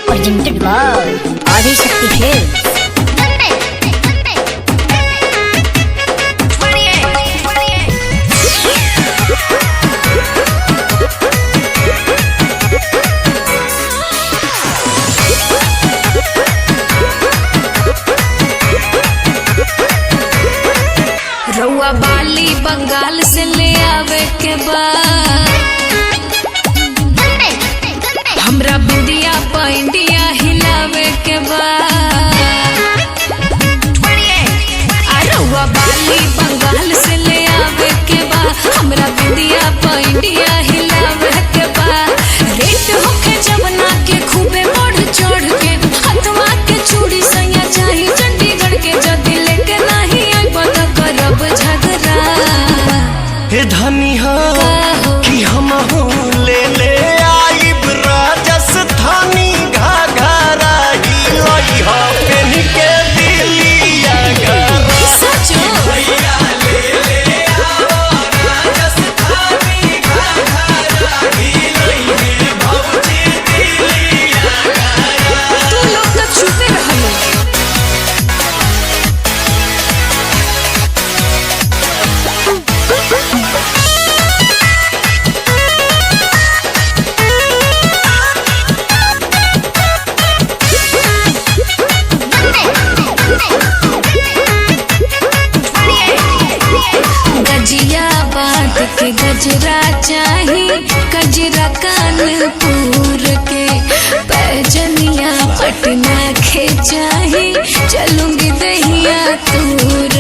Presented by Adi Shakti Films. रउआ बाली बंगाल से ले आवे के बाद हमरा बिंदिया पैंडिया हिलावे के बाद रउआ बाली बंगाल से ले आवे के बाद हमरा बिंदिया पैंडिया हिलावे के बाद रेट होके जवना के खूबे बढ़ चढ़ के हथवा के चूड़ी सैया चाही चंडीगढ़ के जदी लेके नहीं आई बता करब झगड़ा हे धनी हो कि हम ले ले आइब राजस्थानी घाघरा ही लई हो पेन के दिलिया घरा सचो भैया ले ले आओ राजस्थानी घाघरा ही लई है भौजी दिलिया घरा। तू लोग तो छुपे रहलो गजिया बात के गजरा चाही गजरा कानपुर के पैजनिया पटना के चाही चलूंगी दहिया तूर